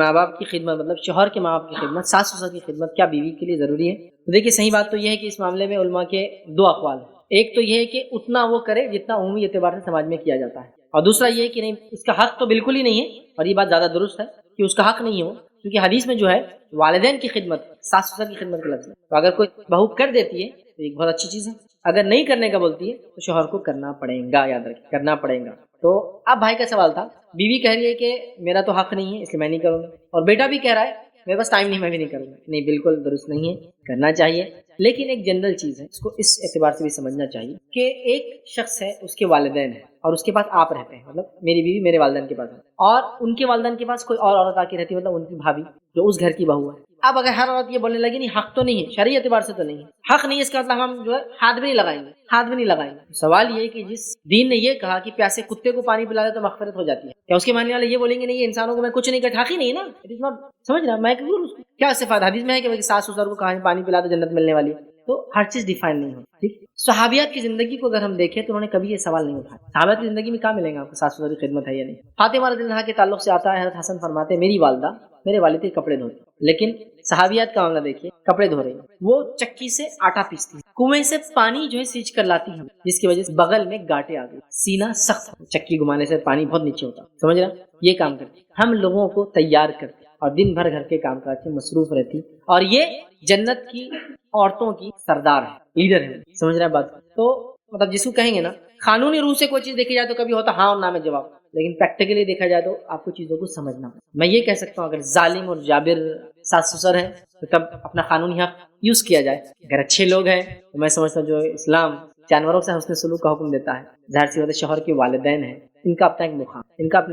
ماں باپ کی خدمت مطلب شوہر کے ماں باپ کی خدمت، ساس سسر کی خدمت کیا بیوی کے لیے ضروری ہے؟ تو دیکھیے صحیح بات تو یہ ہے کہ اس معاملے میں علماء کے دو اقوال ہیں۔ ایک تو یہ ہے کہ اتنا وہ کرے جتنا عمومی اعتبار سے سماج میں کیا جاتا ہے، اور دوسرا یہ ہے کہ نہیں، اس کا حق تو بالکل ہی نہیں ہے، اور یہ بات زیادہ درست ہے کہ اس کا حق نہیں ہو، کیونکہ حدیث میں جو ہے والدین کی خدمت، ساس سسر کی خدمت کا لفظ ہے۔ تو اگر کوئی بہو کر دیتی ہے تو ایک بہت اچھی چیز ہے، اگر نہیں کرنے کا بولتی ہے تو شوہر کو کرنا پڑے گا، یاد رکھیں کرنا پڑے گا۔ تو اب بھائی کا سوال تھا، بیوی کہہ رہی ہے کہ میرا تو حق نہیں ہے اس لیے میں نہیں کروں گا، اور بیٹا بھی کہہ رہا ہے میرے پاس ٹائم نہیں میں بھی نہیں کروں گا۔ نہیں، بالکل درست نہیں ہے، کرنا چاہیے، لیکن ایک جنرل چیز ہے، اس کو اس اعتبار سے بھی سمجھنا چاہیے کہ ایک شخص ہے، اس کے والدین ہیں اور اس کے پاس آپ رہتے ہیں، مطلب میری بیوی میرے والدین کے پاس ہے، اور ان کے والدین کے پاس کوئی اور عورت آ کے رہتی ہے، مطلب ان کی بھابھی جو اس گھر کی بہو ہے۔ اب اگر ہر عورت یہ بولنے لگی نہیں حق تو نہیں ہے، شرعی اعتبار سے تو نہیں ہے، حق نہیں ہے، اس کا مطلب ہم جو ہے ہاتھ بھی نہیں لگائیں گے، ہاتھ بھی نہیں لگائیں گے۔ سوال یہ ہے کہ جس دین نے یہ کہا کہ پیاسے کتے کو پانی پلا دے تو مغفرت ہو جاتی ہے، کیا اس کے ماننے والے یہ بولیں گے نہیں یہ انسانوں کو میں کچھ نہیں کہتا؟ حق ہی نہیں ہے نا، اٹ از ناٹ، سمجھ رہا میں کیا اس سے فائدہ؟ حدیث میں ہے کہ ساس سسر کو کہاں پانی پلا دو جنت ملنے والی ہے، تو ہر چیز ڈیفائن نہیں ہوتی۔ ٹھیک، صحابیات کی زندگی کو اگر ہم دیکھیں تو انہوں نے کبھی یہ سوال نہیں اٹھایا، صحابیات کی زندگی میں کہاں ملیں گا آپ کو ساس سسر کی خدمت ہے یا نہیں؟ فاطمہ رضی اللہ عنہا کے تعلق سے آتا ہے، حضرت حسن فرماتے ہیں میری والدہ میرے والد کے کپڑے دھوتے، لیکن صحابیات کا معاملہ دیکھیے، کپڑے دھو رہی ہیں، وہ چکی سے آٹا پیستی ہیں، کنویں سے پانی جو ہے سینچ کر لاتی ہیں، جس کی وجہ سے بغل میں گاٹے آ گئے، سینہ سخت، چکی گھمانے سے پانی بہت نیچے ہوتا، سمجھ رہا؟ یہ کام کرتی، ہم لوگوں کو تیار کرتی اور دن بھر گھر کے کام کاج میں مصروف رہتی، اور یہ جنت کی عورتوں کی سردار ہے، لیڈر ہے، سمجھ رہا ہے بات؟ تو مطلب جس کو کہیں گے نا قانونی روح سے کوئی چیز دیکھی جائے تو کبھی ہوتا ہاں اور نہ میں جواب، لیکن پریکٹیکلی دیکھا جائے تو آپ کو چیزوں کو سمجھنا ہے۔ میں یہ کہہ سکتا ہوں اگر ظالم اور جابر ساس سسر ہیں تو تب اپنا قانونی حق یوز کیا جائے، اگر اچھے لوگ ہیں تو میں سمجھتا ہوں جو اسلام جانوروں سے حسن سلوک کا حکم دیتا ہے، ظاہر سی بات ہے شوہر کے والدین ہیں، ان کا اپنا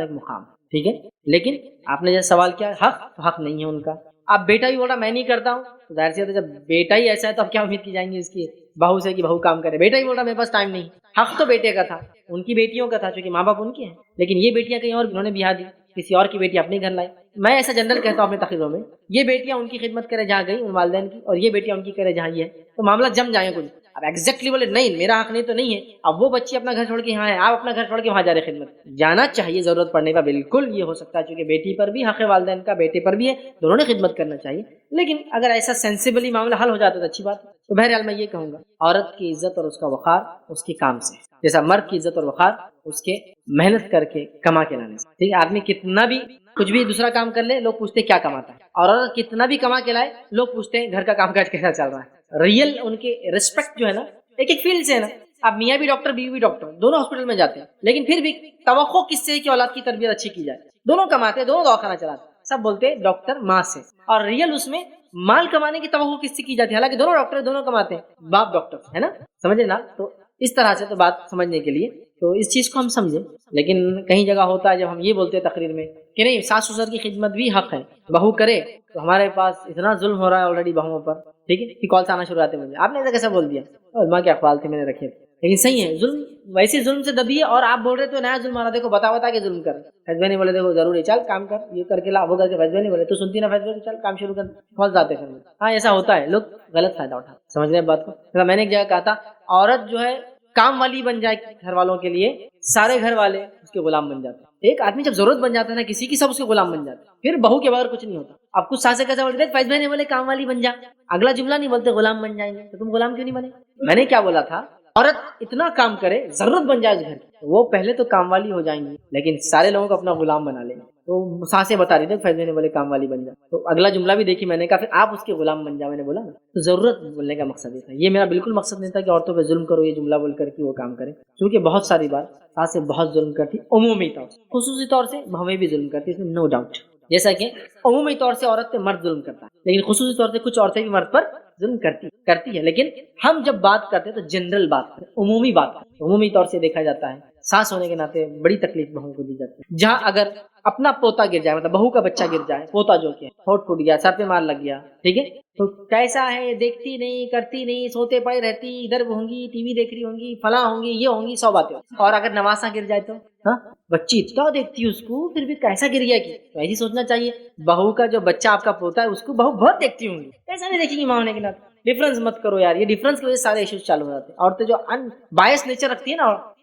ایک مقام، ٹھیک ہے، لیکن آپ نے جیسا سوال کیا حق تو حق نہیں ہے ان کا۔ اب بیٹا بھی بولا میں نہیں کرتا ہوں، تو ظاہر سی بات ہے جب بیٹا ہی ایسا ہے تو اب کیا امید کی جائیں گی اس کی بہو سے کہ بہو کام کرے؟ بیٹا ہی بول رہا میرے پاس ٹائم نہیں، حق تو بیٹے کا تھا، ان کی بیٹیوں کا تھا، چونکہ ماں باپ ان کے ہیں، لیکن یہ بیٹیاں کہیں اور انہوں نے بیاہ دی، کسی اور کی بیٹی اپنے گھر لائی۔ میں ایسا جنرل کہتا ہوں اپنے تقریروں میں، یہ بیٹیاں ان کی خدمت کرے جہاں گئی ان والدین کی، اور یہ بیٹیاں ان کی کرے جہاں یہ ہے، تو معاملہ جم جائیں کچھ۔ اب ایگزیکٹلی بولے نہیں میرا حق نہیں تو نہیں ہے، اب وہ بچی اپنا گھر چھوڑ کے یہاں ہے، آپ اپنا گھر چھوڑ کے وہاں جا رہے خدمت، جانا چاہیے ضرورت پڑنے کا، بالکل یہ ہو سکتا ہے، چونکہ بیٹی پر بھی حق والدین کا، بیٹے پر بھی ہے، دونوں نے خدمت کرنا چاہیے، لیکن اگر ایسا سینسیبلی معاملہ حل ہو جاتا تو اچھی بات ہے۔ تو بہرحال میں یہ کہوں گا عورت کی عزت اور اس کا وقار اس کے کام سے، جیسا مرد کی عزت اور وقار اس کے محنت کر کے کما کے لانے سے، ٹھیک ہے؟ آدمی کتنا بھی کچھ بھی دوسرا کام کر لے لوگ پوچھتے کیا کماتا ہے، اور عورت کتنا بھی کما کے لائے لوگ پوچھتے ہیں گھر کا کام کاج کیسا چل رہا ہے۔ ریئل ان کے ریسپیکٹ جو ہے نا ایک ایک فیلڈ سے ہے نا، اب میاں بھی ڈاکٹر بیوی بھی ڈاکٹر، دونوں ہاسپٹل میں جاتے ہیں، لیکن پھر بھی توقع کس سے کہ اولاد کی تربیت اچھی کی جائے، دونوں کماتے ہیں، دونوں دواخانہ چلاتے ہیں، سب بولتے ہیں ڈاکٹر ماں سے، اور ریئل اس میں مال کمانے کی توقع کس سے کی جاتی ہے، حالانکہ دونوں ڈاکٹر دونوں کماتے ہیں، باپ ڈاکٹر ہے نا، سمجھے نا؟ تو اس طرح سے تو بات سمجھنے کے لیے تو اس چیز کو ہم سمجھیں، لیکن کہیں جگہ ہوتا ہے جب ہم یہ بولتے ہیں تقریر میں کہ نہیں ساس سسر کی خدمت بھی حق ہے، بہو کرے، تو ہمارے پاس اتنا ظلم ہو رہا ہے آلریڈی بہوؤں پر، ٹھیک ہے کہ کالس آنا شروع آتے مجھے آپ نے ایسا کیسا بول دیا، علماء کے اقوال تھے میں نے رکھے تھے، لیکن صحیح ہے ظلم ویسے ظلم سے دبی ہے، اور آپ بول رہے تو نیا ظلم آ رہا، دیکھو بتا کے ظلم کر، فیض نہیں بولے دیکھو ضروری چل کام کر یہ کر کے لا، وہ کر کے فیض نہیں بولے تو سنتی نا فیض چل کام شروع کر، پھنس جاتے پھر۔ ہاں ایسا ہوتا ہے، لوگ غلط فائدہ اٹھا، سمجھ رہے ہیں بات کو؟ میں نے ایک جگہ کہا تھا عورت جو ہے کام والی بن جائے گھر والوں کے لیے، سارے گھر والے اس کے غلام بن جاتے ہیں۔ ایک آدمی جب ضرورت بن جاتا ہے نا کسی کی، سب اس کے غلام بن جاتے ہیں، پھر بہو کے بغیر کچھ نہیں ہوتا۔ اب کچھ ساسے کیسا بولتے فیض بھائی نے بولے کام والی بن جا، اگلا جملہ نہیں بولتے غلام بن جائیں گے، تو تم غلام کیوں نہیں بنے؟ میں نے کیا بولا تھا، عورت اتنا کام کرے ضرورت بن جائے اس گھر کی، وہ پہلے تو کام والی ہو جائیں گی، لیکن سارے لوگوں کو اپنا غلام بنا لیں گے۔ تو سانسیں بتا رہی تھی فیض نے بولے کام والی بن جا، تو اگلا جملہ بھی دیکھی میں نے کہا پھر آپ اس کے غلام بن جا، میں نے بولا نا، تو ضرورت بولنے کا مقصد یہ تھا، یہ میرا بالکل مقصد نہیں تھا کہ عورتوں پہ ظلم کرو یہ جملہ بول کر کے وہ کام کریں، کیونکہ بہت ساری بار سانسیں بہت ظلم کرتی، عمومی طور سے، خصوصی طور سے بہویں بھی ظلم کرتی، اس میں نو ڈاؤٹ، جیسا کہ عمومی طور سے عورت پہ مرد ظلم کرتا ہے، لیکن خصوصی طور سے کچھ عورتیں بھی مرد پر ظلم کرتی ہے، لیکن ہم جب بات کرتے ہیں تو جنرل بات کرتے ہیں، عمومی بات کرتے ہیں، عمومی طور سے دیکھا جاتا ہے ساس ہونے کے ناطے بڑی تکلیف بہو کو دی جاتی ہے، جہاں اگر اپنا پوتا گر جائے، مطلب بہو کا بچہ گر جائے، پوتا جو کہ ہوٹ پھوٹ گیا، سر پہ مار لگ گیا، ٹھیک ہے، تو کیسا ہے، دیکھتی نہیں کرتی نہیں، سوتے پڑے رہتی، ادھر ہوں گی ٹی وی دیکھ رہی ہوں گی، فلاں ہوں گی، یہ ہوں گی، 100 باتیں، اور اگر نواسا گر جائے تو بچی اتنا دیکھتی ہے اس کو، پھر بھی کیسا گر گیا کہ تو ایسی سوچنا چاہیے بہو کا جو بچہ آپ کا پوتا ہے اس کو بہو بہت دیکھتی ہوں گی، کیسا نہیں دیکھیں گی ماں ہونے کے ناطے؟ ڈفرنس مت کرو یار، یہ ڈفرنس کی وجہ سے سارے ایشوز چالو ہو جاتے ہیں۔ عورتیں جو ان بائس نیچر رکھتی ہے نا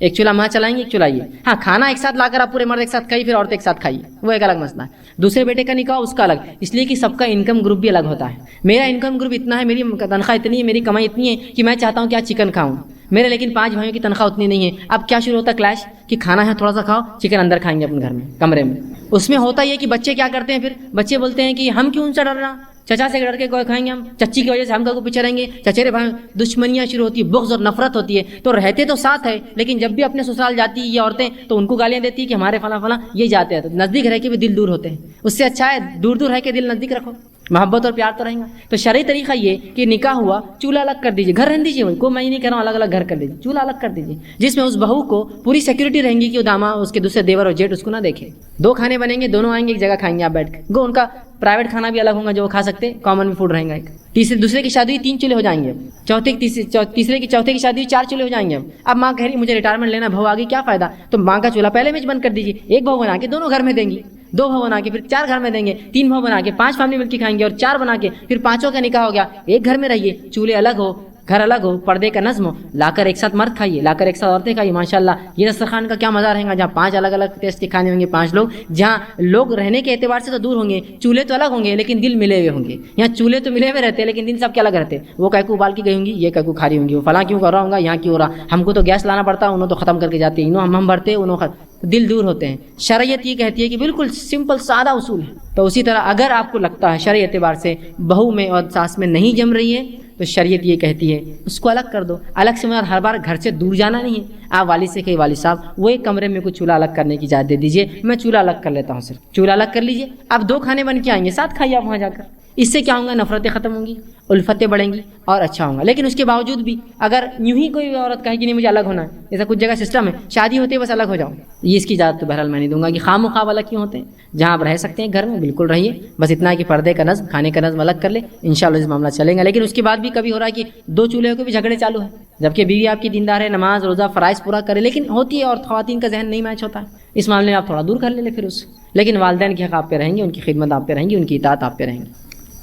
ایک چولہا ماں چلائیں گے، ایک چولہا یہ. ہاں کھانا ایک ساتھ لا کر آپ پورے مرد ایک ساتھ کھائیے، پھر عورت ایک ساتھ کھائیے، وہ ایک الگ مسئلہ ہے. دوسرے بیٹے کا نکاح اس کا الگ، اس لیے کہ سب کا انکم گروپ بھی الگ ہوتا ہے. میرا انکم گروپ اتنا ہے، میری تنخواہ اتنی ہے، میری کمائی اتنی ہے کہ میں چاہتا ہوں کہ آج چکن کھاؤں. میرے لیکن 5 بھائیوں کی تنخواہ اتنی نہیں ہے. اب کیا شروع ہوتا ہے کلیش کہ کھانا ہے تھوڑا سا کھاؤ، چکن اندر کھائیں گے اپنے گھر میں کمرے میں. اس میں ہوتا یہ کہ بچے کیا کرتے ہیں، پھر بچے بولتے ہیں کہ ہم کیوں ان سے ڈرنا، چچا سے ڈر کے کوئی کھائیں گے ہم، چچی کی وجہ سے ہم کو پیچھے رہیں گے، چچیرے بھائی. دشمنیاں شروع ہوتی ہے، بغض اور نفرت ہوتی ہے. تو رہتے تو ساتھ ہے لیکن جب بھی اپنے سسرال جاتی ہے یہ عورتیں تو ان کو گالیاں دیتی ہے کہ ہمارے فلاں فلاں یہ جاتے ہیں. تو نزدیک رہ کے بھی دل دور ہوتے ہیں. اس سے اچھا ہے دور دور رہ کے دل نزدیک رکھو، محبت اور پیار تو رہیں گا. تو شرعی طریقہ یہ کہ نکاح ہوا، چولہا الگ کر دیجیے، گھر رہنے دیجیے. کوئی میں نہیں کہہ رہا ہوں الگ الگ گھر کر دیجیے، چولہا الگ کر دیجیے جس میں اس بہو کو پوری سیکورٹی رہیں گی کہ وہ داما اس کے دوسرے دیور اور جیٹ اس کو نہ دیکھے. 2 کھانے بنیں گے، دونوں آئیں گے ایک جگہ کھائیں گے آپ بیٹھ کے. گو ان کا پرائیویٹ کھانا بھی الگ ہوگا جو وہ کھا سکتے، کامن بھی فوڈ رہیں گا. ایک دوسرے کی شادی 3 چولہے ہو جائیں گے. چوتھے کی شادی 4 چولہے ہو جائیں گے. اب ماں کہہ رہی مجھے ریٹائرمنٹ لینا، بہو آگے کیا فائدہ، تو ماں کا چولہا پہلے میں بند کر دیجیے. ایک بہو بنا کے دونوں گھر میں دیں گی، 2 بہو بنا کے پھر 4 گھر میں دیں گے، 3 بہو بنا کے 5 فیملی مل کے کھائیں گے، اور 4 بنا کے پھر 5 کا نکاح ہو گیا. ایک گھر میں رہیے، چولہے الگ ہو، گھر الگ ہو، پردے کا نظم ہو، لا کر ایک ساتھ مرد کھائیے، لا کر ایک ساتھ عورتیں کھائیے. ماشاءاللہ یہ دسترخوان کا کیا مزہ رہے گا، جہاں 5 الگ الگ ٹیسٹ کے کھانے ہوں گے، 5 لوگ، جہاں لوگ رہنے کے اعتبار سے تو دور ہوں گے، چولہے تو الگ ہوں گے لیکن دل ملے ہوئے ہوں گے. یہاں چولہے تو ملے ہوئے رہتے ہیں لیکن دل سب کے الگ رہتے ہیں. وہ کہہ کو ابال کی گئی ہوں گی، یہ کہہ کو کھا رہی ہوں گی، وہ فلاں کیوں کر رہا ہوں گا، یہاں کیوں ہو رہا، ہم کو تو گیس لانا پڑتا ہے، انہوں تو ختم کر کے جاتے ہیں، انہوں ہم بھرتے انہوں دل دور ہوتے ہیں. شریعت یہ کہتی ہے کہ بالکل سمپل سادہ اصول ہے. تو اسی طرح اگر آپ کو لگتا ہے شرعی اعتبار سے بہو میں اور ساس میں نہیں جم رہی ہے تو شریعت یہ کہتی ہے اس کو الگ کر دو. الگ سے ہر بار گھر سے دور جانا نہیں ہے. آپ والد سے کہیں والد صاحب وہ ایک کمرے میں کوئی چولہا الگ کرنے کی اجازت دے دیجیے، میں چولہا الگ کر لیتا ہوں، صرف چولہا الگ کر لیجیے. اب 2 کھانے بن کے آئیں گے، ساتھ کھائیے آپ وہاں جا کر. اس سے کیا ہوگا، نفرتیں ختم ہوں گی، الفتیں بڑھیں گی اور اچھا ہوگا. لیکن اس کے باوجود بھی اگر یوں ہی کوئی عورت کہے کہ نہیں مجھے الگ ہونا ہے، ایسا کچھ جگہ سسٹم ہے شادی ہوتی ہے بس الگ ہو جاؤ، یہ اس کی اجازت تو بہرحال میں نہیں دوں گا کہ خام و خواب الگ کیوں ہوتے ہیں. جہاں آپ رہ سکتے ہیں گھر میں بالکل رہیے، بس اتنا ہے کہ پردے کا نظم، کھانے کا نظم الگ کر لے، انشاءاللہ اس معاملہ چلیں گا. لیکن اس کے بعد بھی کبھی ہو رہا ہے کہ 2 چولہے کے بھی جھگڑے چالو ہیں، جبکہ بیوی آپ کی دیندار ہے، نماز روزہ فرائض پورا کرے، لیکن ہوتی ہے اور خواتین کا ذہن نہیں میچ ہوتا ہے. اس معاملے میں آپ تھوڑا دور کر لیں پھر اس، لیکن والدین کے حق آپ پہ رہیں گے، ان کی خدمت آپ پہ رہیں گی، ان کی اطاعت آپ پہ رہیں گی.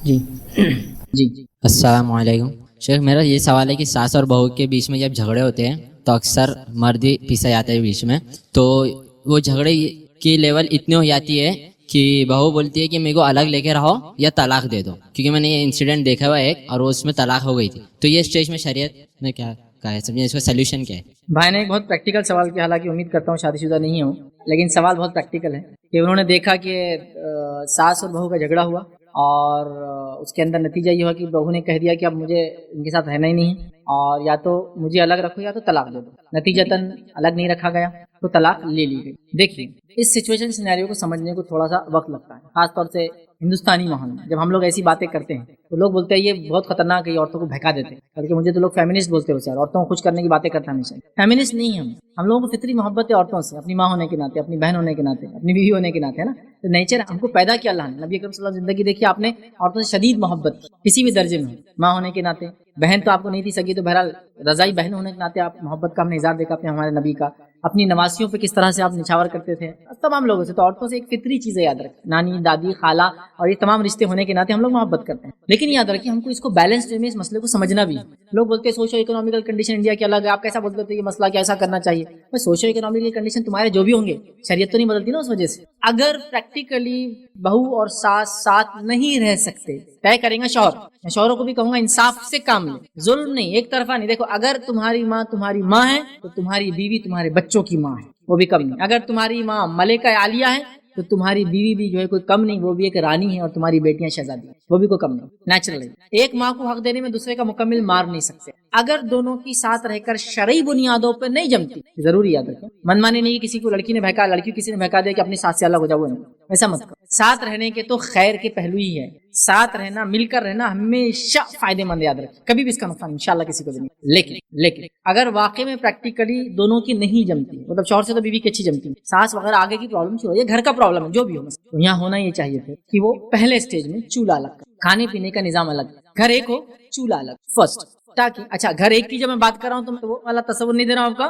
جی جی السلام علیکم شیخ. میرا یہ سوال ہے کہ ساس اور بہو کے بیچ میں جب جھگڑے ہوتے ہیں تو اکثر مرد ہی پیسا جاتا ہے بیچ میں، تو وہ جھگڑے کی لیول اتنی ہو جاتی ہے کہ بہو بولتی ہے کہ میرے کو الگ لے کے رہو یا طلاق دے دو، کیونکہ میں نے یہ انسیڈنٹ دیکھا ہوا ہے ایک، اور وہ اس میں طلاق ہو گئی تھی. تو یہ اسٹیج میں شریعت میں کیا کہا ہے، سمجھے اس کا سلیوشن کیا ہے؟ بھائی نے ایک بہت پریکٹیکل سوال کیا، حالانکہ امید کرتا ہوں شادی شدہ نہیں ہوں، لیکن سوال بہت پریکٹیکل ہے کہ انہوں نے دیکھا کہ ساس اور بہو کا جھگڑا ہوا اور اس کے اندر نتیجہ یہ ہوا کہ بہو نے کہہ دیا کہ اب مجھے ان کے ساتھ رہنا ہی نہیں ہے، اور یا تو مجھے الگ رکھو یا تو طلاق دے دو. نتیجتاً الگ نہیں رکھا گیا تو طلاق لے لی گئی. دیکھیے اس سچویشن سینیریو کو سمجھنے کو تھوڑا سا وقت لگتا ہے، خاص طور سے ہندوستانی ماحول میں. جب ہم لوگ ایسی باتیں کرتے ہیں تو لوگ بولتے ہیں یہ بہت خطرناک ہے، یہ عورتوں کو بہکا دیتے ہیں، بلکہ مجھے تو لوگ فیمنسٹ بولتے ہیں، عورتوں کو خوش کرنے کی باتیں کرتے ہیں. ہمیشہ فیمنسٹ نہیں ہیں ہم لوگوں کو فطری محبت ہے عورتوں سے، اپنی ماں ہونے کے ناطے، اپنی بہن ہونے کے ناطے، اپنی بیوی ہونے کے ناطے، ہے نا. تو نیچر ہم کو پیدا کیا اللہ نے. نبی اکرم صلی اللہ علیہ وسلم زندگی دیکھی آپ نے، عورتوں سے شدید محبت کسی بھی درجے میں، ماں ہونے کے ناطے، بہن تو آپ کو نہیں تھی سکی تو بہرحال رضائی بہن ہونے کے ناطے آپ محبت کا ہم نے اظہار دیکھا اپنے ہمارے نبی کا. اپنی نواسیوں پہ کس طرح سے آپ نچھاور کرتے تھے تمام لوگوں سے. تو عورتوں سے ایک فطری چیزیں یاد رکھیں، نانی دادی خالہ اور یہ تمام رشتے ہونے کے ناطے ہم لوگ محبت کرتے ہیں. لیکن یاد رکھیں ہم کو اس کو بیلنس میں اس مسئلے کو سمجھنا بھی ہے. لوگ بولتے ہیں سوشو اکنامیکل کنڈیشن انڈیا کی الگ ہے، آپ کیسا بولتے تھے یہ مسئلہ کیسا کرنا چاہیے. بس سوشو اکنامیکل کنڈیشن تمہارے جو بھی ہوں گے شریعت تو نہیں بدلتی نا اس وجہ سے. اگر پریکٹیکلی بہو اور ساس ساتھ نہیں رہ سکتے، طے کریں گا شوہر. میں شوہروں کو بھی کہوں گا انصاف سے کام لیں، ظلم نہیں، ایک طرفہ نہیں. دیکھو اگر تمہاری ماں ہے تو تمہاری بیوی تمہارے بچوں کی ماں ہے، وہ بھی کم نہیں. اگر تمہاری ماں ملکہ عالیہ ہے تو تمہاری بیوی بھی جو ہے کوئی کم نہیں، وہ بھی ایک رانی ہے، اور تمہاری بیٹیاں شہزادی ہیں، وہ بھی کوئی کم نہیں. نیچرل ہے. ایک ماں کو حق دینے میں دوسرے کا مکمل مار نہیں سکتے. اگر دونوں کی ساتھ رہ کر شرعی بنیادوں پر نہیں جمتی، ضروری یاد رکھیں، منمانی نہیں کسی کو لڑکی نے بہکا، لڑکی کسی نے بہکا دے کہ اپنی ساتھ سے الگ ہو جاؤ، ایسا مت کرو. ساتھ رہنے کے تو خیر کے پہلو ہی ہے. ساتھ رہنا، مل کر رہنا ہمیشہ فائدے مند، یاد رکھیں، کبھی بھی اس کا نقصان انشاءاللہ کسی کو بھی نہیں. لیکن اگر واقع میں پریکٹیکلی دونوں کی نہیں جمتی، مطلب شوہر سے تو بیوی کی اچھی جمتی، ساس وغیرہ آگے کی پرابلم شروع ہو، یہ گھر کا پرابلم ہے جو بھی ہو، تو یہاں ہونا یہ چاہیے تھا کہ وہ پہلے سٹیج میں چولہا الگ، کھانے پینے کا نظام الگ، گھر ایک ہو چولہا الگ فرسٹ. تاکہ اچھا گھر ایک کی جب میں بات کر رہا ہوں تو میں وہ والا تصور نہیں دے رہا ہوں آپ کا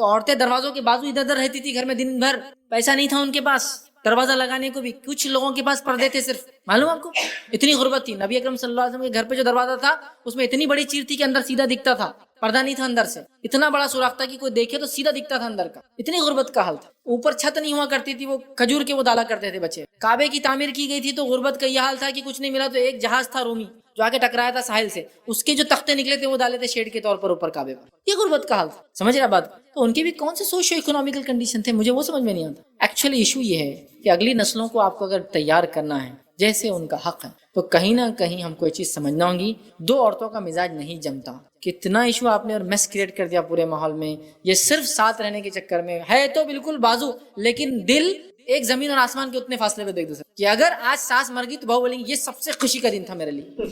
تو عورتیں دروازوں کے بازو ادھر ادھر رہتی تھی گھر میں دن بھر, پیسہ نہیں تھا ان کے پاس دروازہ لگانے کو بھی. کچھ لوگوں کے پاس پردے تھے صرف, معلوم آپ کو, اتنی غربت تھی. نبی اکرم صلی اللہ علیہ وسلم کے گھر پہ جو دروازہ تھا اس میں اتنی بڑی چیر تھی کہ اندر سیدھا دکھتا تھا, پردہ نہیں تھا اندر سے, اتنا بڑا سوراخ تھا کہ کوئی دیکھے تو سیدھا دکھتا تھا اندر کا. اتنی غربت کا حال تھا. اوپر چھت نہیں ہوا کرتی تھی, وہ کھجور کے وہ ڈالا کرتے تھے بچے. کعبے کی تعمیر کی گئی تھی تو غربت کا یہ حال تھا کہ کچھ نہیں ملا تو ایک جہاز تھا رومی جو آگے ٹکرایا تھا ساحل سے, اس کے جو تختے نکلے تھے وہ ڈالے تھے شیڈ کے طور پر اوپر کعبے پر. یہ غربت کا حال تھا, سمجھ رہا بات. تو ان کے بھی کون سے سوشو اکنامیکل کنڈیشن تھے, مجھے وہ سمجھ میں نہیں آتا. ایکچولی ایشو یہ ہے کہ اگلی نسلوں کو آپ کو اگر تیار کرنا ہے جیسے ان کا حق ہے تو کہیں نہ کہیں ہم کو یہ چیز سمجھنا ہوگی, دو عورتوں کا مزاج نہیں جمتا. کتنا ایشو آپ نے اور میس کریٹ کر دیا پورے ماحول میں, یہ صرف ساتھ رہنے کے چکر میں ہے. تو بالکل بازو, لیکن دل ایک زمین اور آسمان کے اتنے فاصلے پہ دیکھ دو کہ اگر آج ساس مر گئی تو بہو بولیں گی یہ سب سے خوشی کا دن تھا میرے لیے.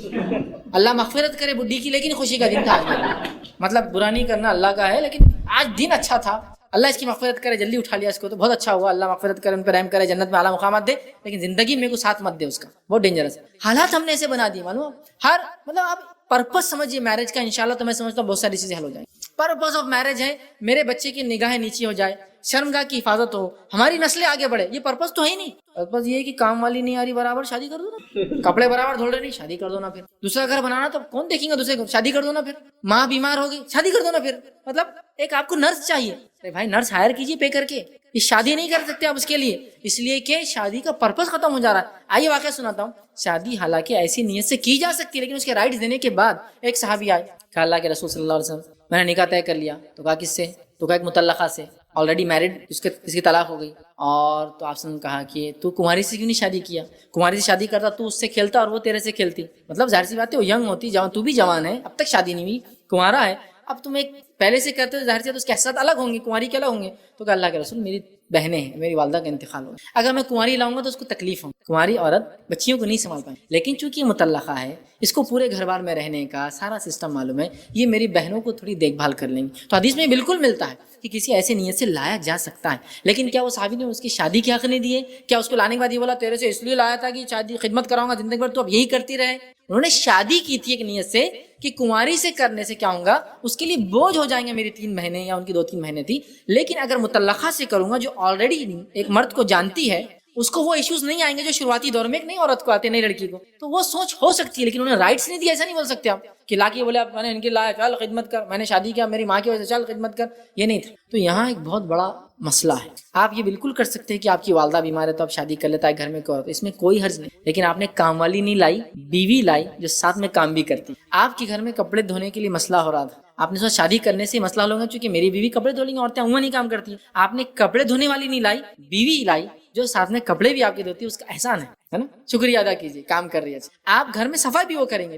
اللہ مغفرت کرے بڈھی کی, لیکن خوشی کا دن تھا آج. مطلب برا نہیں کرنا اللہ کا ہے, لیکن آج دن اچھا تھا, اللہ اس کی مغفرت کرے, جلدی اٹھا لیا اس کو تو بہت اچھا ہوا. اللہ مغفرت کرے, ان پہ رحم کرے, جنت میں اعلیٰ مقامات دے, لیکن زندگی میں کوئی ساتھ مت دے اس کا, بہت ڈینجرس ہے. حالات ہم نے ایسے بنا دی, معلوم ہر مطلب آپ پرپس سمجھیے میرج کا, انشاءاللہ تو میں سمجھتا ہوں بہت ساری چیزیں حل ہو جائیں. پرپس آف میرج ہے میرے بچے کی نگاہیں نیچی ہو جائے, شرمگاہ کی حفاظت ہو, ہماری نسلیں آگے بڑھے. یہ پرپس تو ہے ہی نہیں. پرپس یہ ہے کہ کام والی نہیں آ رہی برابر, شادی کر دو نا. کپڑے برابر دھو رہے نہیں, شادی کر دو نا. پھر دوسرا گھر بنانا تو کون دیکھیں گا دوسرے گھر, شادی کر دو نا. پھر ماں بیمار ہو گئی, شادی کر دو نا. پھر مطلب ایک آپ کو نرس چاہیے, ارے بھائی نرس ہائر کیجیے پے کر کے. یہ شادی نہیں کر سکتے آپ اس کے لیے, اس لیے کہ شادی کا پرپس ختم ہو جا رہا ہے. آئیے واقعہ سناتا ہوں. شادی حالانکہ ایسی نیت سے کی جا سکتی ہے, لیکن اس کے رائٹس دینے کے بعد ایک صحابی آئے, کہا اللہ کے رسول صلی اللہ علیہ وسلم میں نے نکاح طے کر لیا. تو کہا کس سے؟ تو کہا ایک مطلقہ سے, آلریڈی میرڈ, اس کی طلاق ہو گئی. اور تو آپ نے کہا کہ تو کماری سے کیوں نہیں شادی کیا, کماری سے شادی کرتا تو اس سے کھیلتا اور وہ تیرے سے کھیلتی. مطلب ظاہر سی بات ہے وہ ینگ ہوتی, جوان, تو بھی جوان ہے, اب تک شادی نہیں ہوئی, کمارا ہے, اب تم ایک پہلے سے کرتے ہو, ظاہر سی بات ہے اس کے احساسات الگ ہوں گے, کماری کے الگ ہوں گے. تو کہا اللہ کے رسول میری بہنیں ہیں, میری والدہ کا انتقال ہو, اگر میں کماری لاؤں گا تو اس کو تکلیف ہو, کماری عورت بچیوں کو نہیں سنبھال پائیں. لیکن چونکہ یہ مطلقہ ہے, اس کو پورے گھر بار میں رہنے کا سارا سسٹم معلوم ہے, یہ میری بہنوں کو تھوڑی دیکھ بھال کر لیں گی. تو حدیث میں بالکل ملتا ہے کہ کسی ایسے نیت سے لایا جا سکتا ہے. لیکن کیا وہ صحابی نے اس کی شادی کے حق نہیں دیے؟ کیا اس کو لانے کے بعد یہ بولا تیرے سے اس لیے لایا تھا کہ شادی خدمت کراؤں گا زندگی بھر, تو اب یہی کرتی رہے؟ انہوں نے شادی کی تھی ایک نیت سے کہ کماری سے کرنے سے کیا ہوگا, اس کے لیے بوجھ ہو جائیں گے میری 3 مہینے یا ان کی 2-3 مہینے تھی. لیکن اگر مطلقہ سے کروں گا جو آلریڈی ایک مرد کو جانتی ہے, اس کو وہ ایشوز نہیں آئیں گے جو شروعاتی دور میں ایک نئی عورت کو آتے, نئی لڑکی کو. تو وہ سوچ ہو سکتی ہے, لیکن انہوں نے رائٹس نہیں دیا. ایسا نہیں بول سکتے آپ کہ لا کے بولے میں نے ان کے لایا چل خدمت کر, میں نے شادی کیا میری ماں کی وجہ سے چل خدمت کر, یہ نہیں تھا. تو یہاں ایک بہت بڑا مسئلہ ہے. آپ یہ بالکل کر سکتے ہیں کہ آپ کی والدہ بیمار ہے تو آپ شادی کر لیتا ہے گھر میں, کوئی اس میں کوئی حرج نہیں. لیکن آپ نے کام والی نہیں لائی, بیوی لائی جو ساتھ میں کام بھی کرتی. آپ کے گھر میں کپڑے دھونے کے لیے مسئلہ ہو رہا تھا, آپ نے سوچا شادی کرنے سے مسئلہ ہو گا چونکہ میری بیوی کپڑے دھو لیں گی, عورتیں عموماً نہیں کام کرتی ہیں. آپ نے کپڑے دھونے والی نہیں لائی, بیوی لائی جو ساتھ میں کپڑے بھی آپ کے دھوتی ہے, اس کا احسان ہے نا, شکریہ ادا کیجیے, کام کر رہی ہے. آپ گھر میں صفائی بھی وہ کریں گے,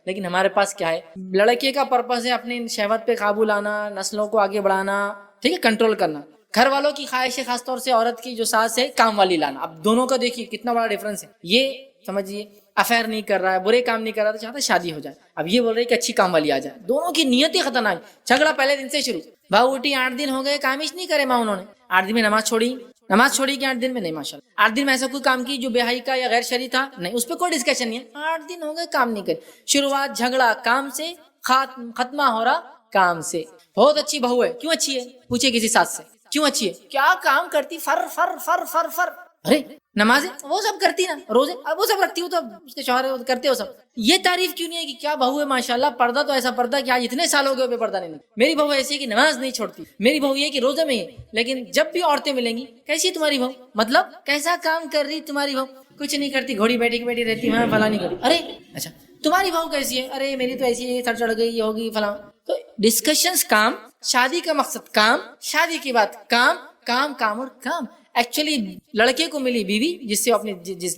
لیکن ہمارے پاس کیا ہے, لڑکے کا پرپس ہے اپنی شہوت پہ قابو لانا, نسلوں کو آگے بڑھانا, ٹھیک ہے, کنٹرول کرنا. گھر والوں کی خواہش ہے خاص طور سے عورت کی جو ساس ہے کام والی لانا. اب دونوں کا دیکھیے کتنا بڑا ڈفرنس ہے. یہ سمجھیے افیئر نہیں کر رہا ہے, برے کام نہیں کر رہا, تو چاہتا ہے شادی ہو جائے. اب یہ بول رہے کہ اچھی کام والی آ جائے. دونوں کی نیتیں خطرناک. جھگڑا پہلے دن سے شروع, بہو اٹھی 8 دن ہو گئے, کام ہی نہیں کرے ماں, انہوں نے 8 دن میں نماز چھوڑی کہ 8 دن میں نہیں, ماشاءاللہ 8 دن میں ایسا کوئی کام کی جو بے حیائی کا یا غیر شرعی تھا نہیں, اس پہ کوئی ڈسکشن نہیں ہے. 8 دن ہو گئے کام نہیں کرے. شروعات جھگڑا کام سے, ختمہ ہو رہا کام سے. بہت اچھی بہو ہے, کیوں اچھی ہے پوچھے کسی ساتھ سے, کیوں اچھی ہے, کیا کام کرتی, فر فر فر فر فر. ارے نمازیں وہ سب کرتی نا, روزے وہ سب رکھتی ہو, تو اس کے شوہر کرتے ہو سب. یہ تعریف کیوں نہیں ہے کہ کیا بہو ہے ماشاءاللہ, پردہ تو ایسا پردہ کہ آج اتنے سال ہو گئے بے پردہ نہیں. میری بہو ایسی ہے کہ نماز نہیں چھوڑتی, میری بہو یہ کہ روزے میں ہے. لیکن جب بھی عورتیں ملیں گی, کیسی تمہاری بہو, مطلب کیسا کام کر رہی تمہاری بہو, کچھ نہیں کرتی, گھوڑی بیٹھی رہتی, وہاں فلاں نہیں کرتی. ارے اچھا تمہاری بہو کیسی ہے, ارے میری تو ایسی ہے, سر چڑھ گئی, یہ ہوگی فلاں. تو ڈسکشنز کام, شادی کا مقصد کام, شادی کی بات کام کام کام اور کام. ایکچولی لڑکے کو ملی بیوی جس سے اپنی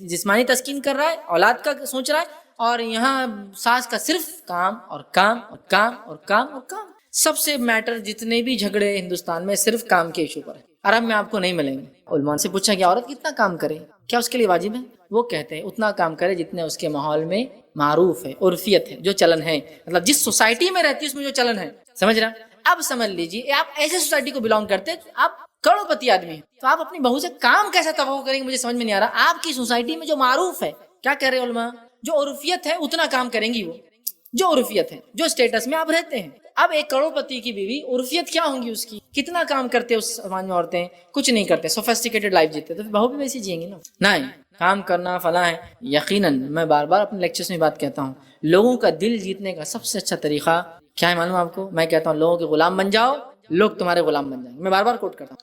جسمانی تسکین کر رہا ہے, اولاد کا سوچ رہا ہے, اور یہاں ساس کا صرف کام اور کام اور کام اور کام اور کام. سب سے میٹر جتنے بھی جھگڑے ہندوستان میں صرف کام کے ایشو پر ہے. عرب میں آپ کو نہیں ملیں گے. علماء سے پوچھا کہ عورت کتنا کام کرے, کیا اس کے لیے واجب ہے؟ وہ کہتے ہیں اتنا کام کرے جتنے اس کے ماحول میں معروف ہے, عرفیت ہے, جو چلن ہے, مطلب جس سوسائٹی میں رہتی ہے اس میں جو چلن ہے. سمجھ رہا؟ اب سمجھ لیجیے آپ ایسے سوسائٹی کو بلانگ کرتے ہیں, آپ کروڑ پتی آدمی ہیں, تو آپ اپنی بہو سے کام کیسے توقع کریں گے, مجھے سمجھ میں نہیں آ رہا. آپ کی سوسائٹی میں جو معروف ہے, کیا کہہ رہے علماء, جو عرفیت ہے اتنا کام کریں گی وہ. جو عرفیت ہے، جو اسٹیٹس میں آپ رہتے ہیں. اب ایک کروڑپتی کی بیوی عرفیت کیا ہوں گی اس کی؟ کتنا کام کرتے اس سماج میں عورتیں؟ کچھ نہیں کرتے، سوفیسٹیکیٹڈ لائف جیتے، تو بہو بھی ویسی جئیں گی نا. نہیں، کام کرنا فلاں ہے. یقیناً میں بار بار اپنے لیکچرز میں بات کہتا ہوں، لوگوں کا دل جیتنے کا سب سے اچھا طریقہ کیا ہے معلوم آپ کو؟ میں کہتا ہوں لوگوں کے غلام بن جاؤ، لوگ تمہارے غلام بن جائیں گے. میں بار بار کوٹ کرتا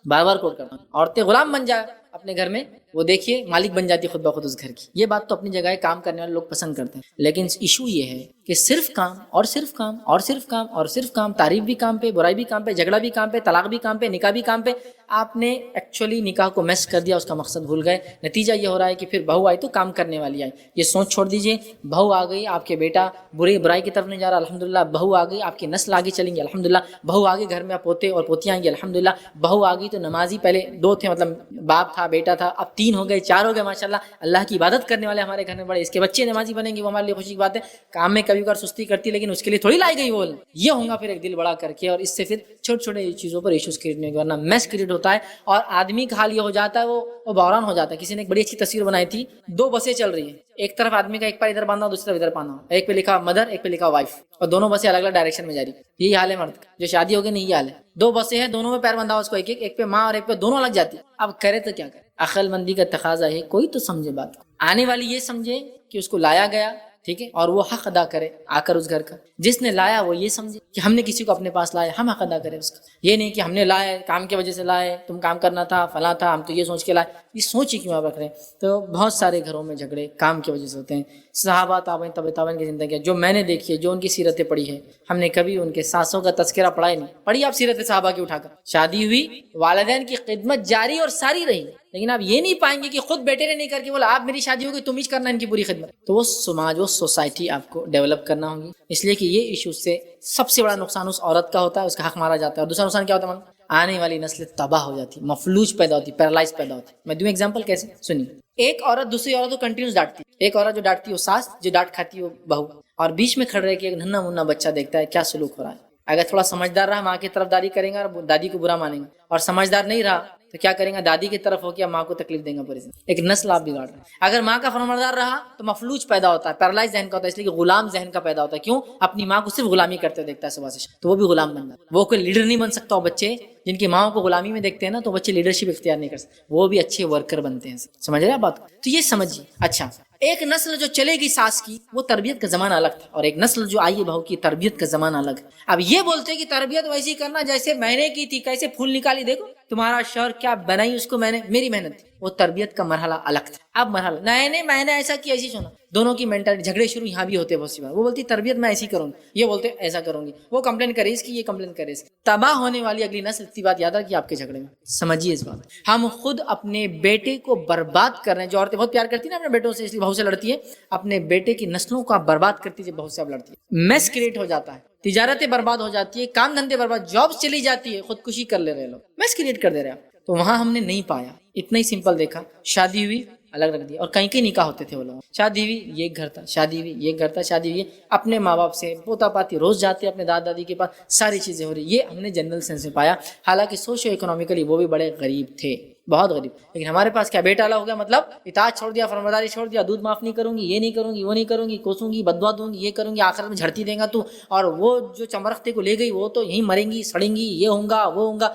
ہوں عورتیں غلام بن جائے اپنے گھر میں، وہ دیکھیے مالک بن جاتی خود بخود اس گھر کی. یہ بات تو اپنی جگہ ہے، کام کرنے والے لوگ پسند کرتے ہیں، لیکن ایشو یہ ہے کہ صرف کام اور صرف کام اور صرف کام اور صرف کام، تعریف بھی کام پہ، برائی بھی کام پہ، جھگڑا بھی کام پہ، طلاق بھی کام پہ، نکاح بھی کام پہ. آپ نے ایکچولی نکاح کو میس کر دیا، اس کا مقصد بھول گئے. نتیجہ یہ ہو رہا ہے کہ پھر بہو آئی تو کام کرنے والی آئی. یہ سوچ چھوڑ دیجئے، بہو آ گئی، آپ کے بیٹا برائی کی طرف نہیں جا رہا الحمدللہ. بہو آ گئی، آپ کی نسل آگے چلیں گی الحمدللہ. بہو آ گئی، گھر میں پوتے اور پوتیاں آئیں گی الحمدللہ. بہو آ گئی تو نمازی پہلے 2 تھے، مطلب باپ تھا بیٹا تھا، اب 3 ہو گئے 4 ہو گئے ماشاءاللہ. اللہ کی عبادت کرنے والے ہمارے گھر میں بڑے، اس کے بچے نمازی بنیں گے، وہ ہمارے لیے خوشی کی بات ہے. کام میں کبھی کبھار سستی کرتی، لیکن اس کے لیے تھوڑی لائی گئی وہ. یہ ہوگا پھر ایک دل بڑا کر کے، اور اس سے پھر چھوٹے چھوٹے چیزوں پر ایشوز کریٹ نہیں، ورنہ میس کریٹ ہوتا ہے. اور آدمی کا حال یہ ہو جاتا ہے، وہ بحران ہو جاتا ہے. کسی نے ایک بڑی اچھی تصویر بنائی تھی، 2 بسیں چل رہی ہیں، ایک طرف آدمی کا ایک پیر ادھر باندھا، دوسری طرف ادھر باندھا، ایک پہ لکھا مدر، ایک پہ لکھا وائف، اور دونوں بسیں الگ الگ ڈائریکشن میں جا رہی. یہی حال ہے مرد کا، جو شادی ہو گئی نہیں، یہ حال ہے. 2 بسیں ہیں، دونوں میں پیر بندھا اس کو، ایک پہ ماں اور ایک پہ دونوں الگ جاتی. اب کرے تو کیا کرے؟ عقل مندی کا تقاضا ہے، کوئی تو سمجھے بات. آنے والی یہ سمجھے کہ اس کو لایا گیا، ٹھیک ہے، اور وہ حق ادا کرے آ کر اس گھر کا. جس نے لایا وہ یہ سمجھے کہ ہم نے کسی کو اپنے پاس لایا، ہم حق ادا کرے اس کا. یہ نہیں کہ ہم نے لائے کام کی وجہ سے لائے، تم کام کرنا تھا فلاں تھا، ہم تو یہ سوچ کے لائے. یہ سوچ ہی کیوں آپ رکھ رہے ہیں؟ تو بہت سارے گھروں میں جھگڑے کام کی وجہ سے ہوتے ہیں. صحابہ تابعین طبع تابعین کی زندگی جو میں نے دیکھی ہے، جو ان کی سیرتیں پڑھی ہے، ہم نے کبھی ان کے ساسوں کا تذکرہ پڑھا ہی نہیں. پڑھی آپ سیرت صحابہ کی اٹھا کر. شادی ہوئی، والدین کی خدمت جاری اور ساری رہی، لیکن آپ یہ نہیں پائیں گے کہ خود بیٹے نے نہیں کر کے بولا آپ میری شادی ہوگی تم ہی کرنا ان کی پوری خدمت. تو وہ سماج، وہ سوسائٹی آپ کو ڈیولپ کرنا ہوگی. اس لیے کہ یہ ایشو سے سب سے بڑا نقصان اس عورت کا ہوتا ہے، اس کا حق مارا جاتا ہے. اور دوسرا نقصان کیا ہوتا ہے؟ آنے والی نسل تباہ ہو جاتی، مفلوج پیدا ہوتی، پیرالائز پیدا ہوتی. میں دوں ایگزامپل کیسے، سنیے. ایک عورت دوسری عورت کو کنٹینیوس ڈانٹتی، ایک عورت جو ڈانٹتی ہے وہ ساس، جو ڈانٹ کھاتی ہے وہ بہو، اور بیچ میں کھڑ رہے کہ ایک ننھا منا بچہ دیکھتا ہے کیا سلوک ہو رہا ہے. اگر تھوڑا سمجھدار رہا ماں کی طرف داری کرے گا اور دادی کو برا مانے گا، اور سمجھدار نہیں رہا تو کیا کریں گا؟ دادی کی طرف ہو کے ماں کو تکلیف دیں گا پوری زندگی. ایک نسل آپ بگاڑ رہے ہیں. اگر ماں کا فرمانبردار رہا تو مفلوج پیدا ہوتا ہے، پیرالائز ذہن کا ہوتا ہے، اس لیے کہ غلام ذہن کا پیدا ہوتا ہے. کیوں؟ اپنی ماں کو صرف غلامی کرتے دیکھتا ہے صبح سے، تو وہ بھی غلام بن جاتا ہے. وہ کوئی لیڈر نہیں بن سکتا. وہ بچے جن کی ماں کو غلامی میں دیکھتے ہیں نا، تو بچے لیڈرشپ اختیار نہیں کر سکتے، وہ بھی اچھے ورکر بنتے ہیں. سمجھ رہے ہیں بات؟ تو یہ سمجھیے. اچھا، ایک نسل جو چلے گی ساس کی، وہ تربیت کا زمانہ الگ تھا، اور ایک نسل جو آئی ہے بہو کی، تربیت کا زمانہ الگ. اب یہ بولتے کہ تربیت ویسی کرنا جیسے میں نے کی تھی، کیسے پھول نکالی دیکھو تمہارا شوہر کیا بنائی اس کو میں نے، میری محنت تھی. وہ تربیت کا مرحلہ الگ تھا. اب مرحلہ نہیں میں نے ایسا کیا، ایسی سنا. دونوں کی مینٹالٹی جھگڑے شروع یہاں بھی ہوتے ہیں بہت سی بار. وہ بولتی تربیت میں ایسی کروں گی، یہ بولتے ایسا کروں گی، وہ کمپلین کرے اس کی، یہ کمپلین کرے اس کی. تباہ ہونے والی اگلی نسل. اتنی بات یاد رکھیے آپ کے جھگڑے میں، سمجھیے اس بات. ہم خود اپنے بیٹے کو برباد کر رہے ہیں. جو عورتیں بہت پیار کرتی ہیں نا اپنے بیٹوں سے، اس لیے بہو سے لڑتی ہے، اپنے بیٹے کی نسلوں کو آپ برباد کرتی ہے. بہت سے اب لڑتی ہے، میس کریٹ ہو جاتا ہے، تجارتیں برباد ہو جاتی ہے، کام دھندے برباد، جابس چلی جاتی ہے، خودکشی کر لے رہے لوگ، میس کریٹ کر دے رہے ہیں. تو وہاں ہم نے نہیں پایا. اتنا ہی سمپل دیکھا. شادی ہوئی الگ رکھ دیا، اور کہیں کہیں نکاح ہوتے تھے وہ لوگ. شادی ہوئی یہ ایک گھر تھا، شادی ہوئی یہ ایک گھر تھا، شادی ہوئی اپنے ماں باپ سے پوتا پاتی روز جاتے اپنے دادا دادی کے پاس، ساری چیزیں ہو رہی. یہ ہم نے جنرل سینس میں پایا. حالانکہ سوشو اکنامیکلی وہ بھی بڑے غریب تھے، بہت غریب. لیکن ہمارے پاس کیا بیٹا ہو گیا، مطلب اطاعت چھوڑ دیا، فرمانبرداری چھوڑ دیا، دودھ معاف نہیں کروں گی، یہ نہیں کروں گی، وہ نہیں کروں گی، کوسوں گی، بددعا دوں گی، یہ کروں گی، آخرت میں جھڑتی دیں گا تو. اور وہ جو چمرختے کو لے گئی وہ تو یہیں مریں گی، سڑیں گی، یہ ہوں گا وہ ہوں گا.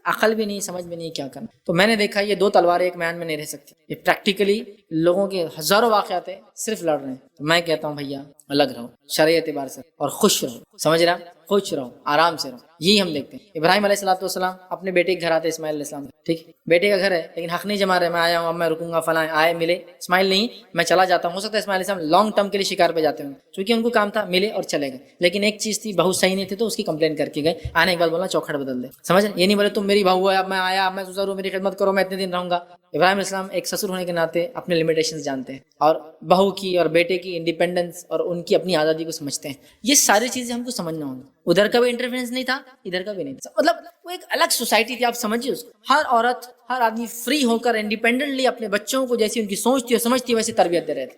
عقل بھی نہیں، سمجھ بھی نہیں کیا کرنا. تو میں نے دیکھا یہ 2 تلواریں ایک میان میں نہیں رہ سکتی. یہ پریکٹیکلی لوگوں کے ہزاروں واقعات ہیں، صرف لڑ رہے ہیں. تو میں کہتا ہوں بھیا الگ رہو شرعی اعتبار سے، اور خوش رہو. سمجھ رہا؟ خوش رہو، آرام سے رہو. یہی ہم دیکھتے ہیں. ابراہیم علیہ السلام اپنے بیٹے کے گھر آتے، اسماعیل علیہ السلام، ٹھیک، بیٹے کا گھر ہے لیکن حق نہیں جما رہے. میں آیا ہوں، اب میں رکوں گا، فلاں آئے ملے، اسماعیل نہیں میں چلا جاتا ہوں. ہو سکتا ہے اسماعیل علیہ السلام لانگ ٹرم کے لیے شکار پہ جاتے ہوں، چونکہ ان کو کام تھا، ملے اور چلے گئے. لیکن ایک چیز تھی، بہو صحیح نہیں تھی تو اس کی کمپلین کر کے گئے. آنے کے بعد بولا چوکھٹ بدل دے. سمجھ؟ یہ نہیں بولے تم میری بہو ہے، اب میں آیا، اب میں سسر ہوں، میری خدمت کرو، میں اتنے دن رہوں گا. ابراہیم علیہ السلام ایک سسر ہونے کے ناطے اپنے لمیٹیشنز جانتے ہیں، اور بہو کی اور بیٹے کی انڈیپینڈنس اور ان کی اپنی آزادی کو سمجھتے ہیں. یہ ساری چیزیں ہم کو سمجھنا ہوگی. ادھر کا بھی انٹرفیرنس نہیں تھا، ادھر کا بھی نہیں تھا. مطلب وہ ایک الگ سوسائٹی تھی. آپ سمجھیے اس کو. ہر عورت، ہر آدمی فری ہو کر انڈیپینڈنٹلی اپنے بچوں کو جیسی ان کی سوچتی اور سمجھتی ویسے تربیت دے رہے تھے،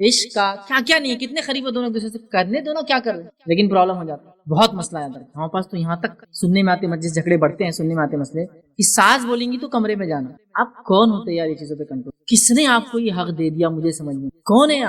عشق کا کیا کیا نہیں ہے، کتنے قریب ہے دونوں ایک دوسرے سے، کرنے دونوں کیا کر رہے ہیں، لیکن پرابلم ہو جاتا ہے، بہت مسئلہ آ جاتا ہے ہمارے پاس تو یہاں تک سننے میں آتے مسجد جھگڑے بڑھتے ہیں، سننے میں آتے مسئلے کہ ساس بولیں گی تو کمرے میں جانا۔ آپ کون ہوتے یار یہ چیزوں پہ کنٹرول؟ کس نے آپ کو یہ حق دے دیا مجھے سمجھ میں؟ کون ہے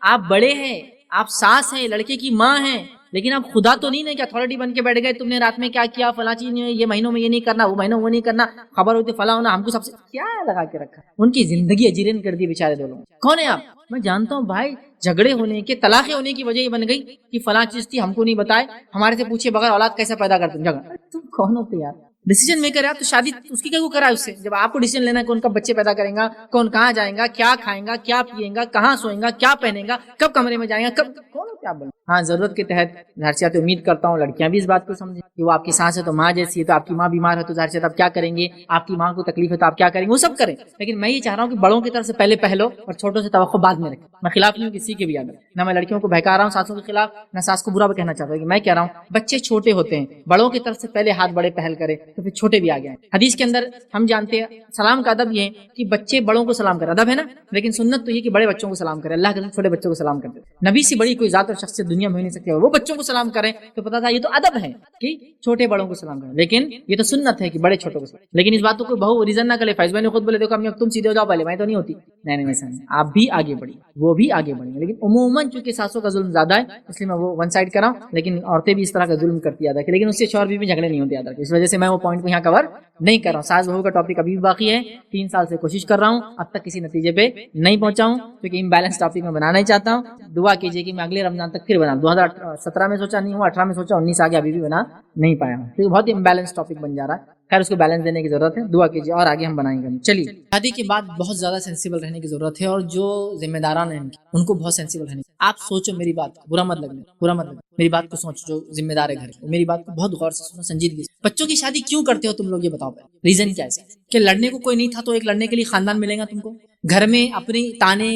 آپ بڑے ہیں، آپ ساس ہیں، لڑکے کی ماں ہیں، لیکن آپ خدا تو نہیں نا کہ اتھارٹی بن کے بیٹھ گئے، تم نے رات میں کیا کیا، فلاں چیز نہیں، یہ مہینوں میں یہ نہیں کرنا، وہ مہینوں وہ نہیں کرنا، خبر ہوتی فلاں ہونا، ہم کو سب سے کیا لگا کے رکھا، ان کی زندگی اجیرن کر دی بیچارے دو لوگ۔ کون ہے آپ؟ میں جانتا ہوں بھائی، جھگڑے ہونے کے، طلاقیں ہونے کی وجہ یہ بن گئی کہ فلاں چیز تھی ہم کو نہیں بتائے، ہمارے سے پوچھے بغیر اولاد کیسے پیدا کرتے ہیں، جھگڑا۔ تم کون ہوتے یار؟ ڈیسیجن میکر ہے تو شادی اس کی کیا کرا ہے اس سے؟ جب آپ کو ڈیسیجن لینا ہے کون کب بچے پیدا کرے گا، کون کہاں جائے گا، کیا کھائے گا، کیا پیے گا، کہاں سوئے گا، کیا پہنے گا، کب کمرے میں جائے گا، کب کون ہو کیا بولے؟ ہاں ضرورت کے تحت ظاہر سی بات ہے، امید کرتا ہوں لڑکیاں بھی اس بات کو سمجھیں کہ وہ آپ کی سانس ہے تو ماں جیسی ہے، تو آپ کی ماں بیمار ہے تو ظاہر سی بات آپ کیا کریں گے، آپ کی ماں کو تکلیف ہے تو آپ کیا کریں گے، وہ سب کریں، لیکن میں یہ چاہ رہا ہوں کہ بڑوں کی طرف سے پہلے پہلو اور چھوٹوں سے توقع بعد میں رکھیں۔ میں خلاف نہیں ہوں کسی کے بھی، یاد نہ میں لڑکیوں کو بہکا رہا ہوں ساسوں کے خلاف، نہ ساس کو برا بھی کہنا چاہتا ہوں، کہ میں کہہ رہا ہوں بچے چھوٹے ہوتے ہیں، بڑوں کی طرف سے پہلے ہاتھ بڑے پہل کرے تو پھر چھوٹے بھی آگے آئیں۔ حدیث کے اندر ہم جانتے ہیں سلام کا ادب یہ ہے کہ بچے بڑوں کو سلام کرے، ادب ہے نا، لیکن سنت تو یہ کہ بڑے بچوں کو سلام کرے، اللہ کے چھوٹے بچوں کو سلام کرتے، نبی سے بڑی کوئی ذات اور شخصیت دنیا میں ہو نہیں سکتی، وہ بچوں کو سلام کریں تو پتا تھا یہ تو ادب ہے کہ چھوٹے بڑوں کو سلام کریں، لیکن یہ تو سنت ہے کہ بڑے چھوٹوں کو سلام، لیکن اس بات کو کوئی بہو ریزن نہ کرے، فیض بھائی نے خود بولے دیکھو امی اب تم سیدھے ہو جاؤ پہلے، میں تو نہیں ہوتی، نہیں ایسا نہیں، آپ بھی آگے بڑھیں، وہ بھی آگے بڑھیں، لیکن عموماً چونکہ ساسوں کا ظلم زیادہ ہے اس لیے میں وہ ون سائڈ کراؤں، لیکن عورتیں بھی اس طرح کا ظلم کرتی یاد رکھیں، لیکن اس سے شوہر بھی جھگڑے نہیں ہوتے یاد رکھیں، اس وجہ سے میں وہ پوائنٹ کو یہاں کور نہیں کر رہا ہوں، ساس بہو کا ٹاپک ابھی بھی باقی ہے، 3 سال سے کوشش کر رہا ہوں، اب تک کسی نتیجے پہ نہیں پہنچا ہوں، کیونکہ امبیلنس ٹاپک میں بنانا ہی چاہتا ہوں، دعا کیجیے کہ میں اگلے رمضان تک پھر بنا، 2017 میں سوچا نہیں ہوا، 18 میں سوچا، 19 آگے ابھی بھی بنا نہیں پایا ہوں، کیونکہ بہت امبیلنس ٹاپک بن جا رہا ہے، خیر اس کو بیلنس دینے کی ضرورت ہے، دعا کیجیے اور آگے ہم بنائیں گے۔ چلیے، شادی کے بعد بہت زیادہ سینسیبل رہنے کی ضرورت ہے، اور جو ذمہ داران ہیں ان کو بہت سینسیبل رہنے کی، آپ سوچو میری بات، برا مت لگنا، برا مت لگنا، میری بات کو سوچو، جو ذمہ دار ہے گھر کے میری بات کو بہت غور سے سنو، سنجیدگی سے۔ بچوں کی شادی کیوں کرتے ہو تم لوگ یہ بتاؤ، ریزن کیا ہے؟ کہ لڑنے کو کوئی نہیں تھا تو ایک لڑنے کے لیے خاندان ملے گا تم کو، گھر میں اپنی تانے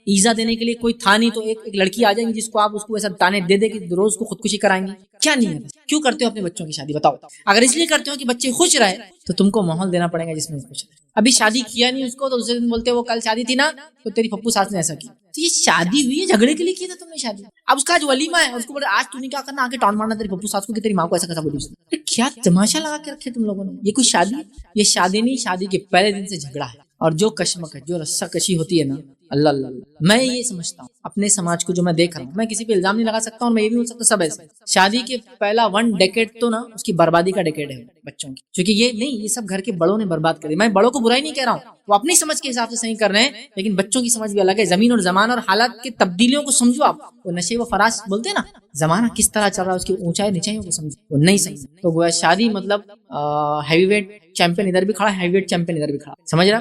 ایزا دینے کے لیے کوئی تھا نہیں تو ایک لڑکی آ جائیں گی جس کو آپ اس کو ایسا تانے دے دے کہ روز کو خودکشی کرائیں گی، کیا نہیں ہے؟ کیوں کرتے ہو اپنے بچوں کی شادی بتاؤ؟ اگر اس لیے کرتے ہو کہ بچے خوش رہے تو تم کو ماحول دینا پڑے گا جس میں خوش رہے، ابھی شادی کیا نہیں اس کو تو اسے بولتے وہ کل شادی تھی نا تو تیری پپو ساس نے ایسا کیا، تو یہ شادی ہوئی ہے جھگڑے کے لیے کی تھا تم نے شادی، اب اس کا جو ولیمہ ہے اس کو بولے آج تو نہیں کیا کرنا، آگے ٹان مارنا تیری پپو ساس کو کہ تیری ماں کو ایسا کیسا بولی، کیا تماشا لگا کے رکھے تم لوگوں نے، یہ کوئی شادی؟ یہ شادی نہیں، شادی کے پہلے دن سے جھگڑا ہے، اور جو کشمکش جو رسہ کشی ہوتی ہے نا، اللہ اللہ اللہ، میں یہ سمجھتا ہوں اپنے سماج کو جو میں دیکھ رہا ہوں، میں کسی پہ الزام نہیں لگا سکتا، اور میں یہ بھی بول سکتا سب ایسے، شادی کے پہلا 1 ڈیکیڈ تو نا اس کی بربادی کا ڈیکیڈ ہے بچوں کی، کیونکہ یہ نہیں، یہ سب گھر کے بڑوں نے برباد کر دی، میں بڑوں کو برائی نہیں کہہ رہا ہوں، وہ اپنی سمجھ کے حساب سے صحیح کر رہے ہیں، لیکن بچوں کی سمجھ بھی الگ ہے، زمین اور زمان اور حالات کی تبدیلیوں کو سمجھو، آپ وہ نشے و فراز بولتے ہیں نا، زمانہ کس طرح چل رہا ہے اس کی اونچائی نیچائیوں کو سمجھو، وہ نہیں سمجھ، تو گویا شادی مطلب ہیوی ویٹ چیمپئن ادھر بھی کھڑا، ہیوی ویٹ چیمپئن ادھر بھی کھڑا، سمجھ رہا،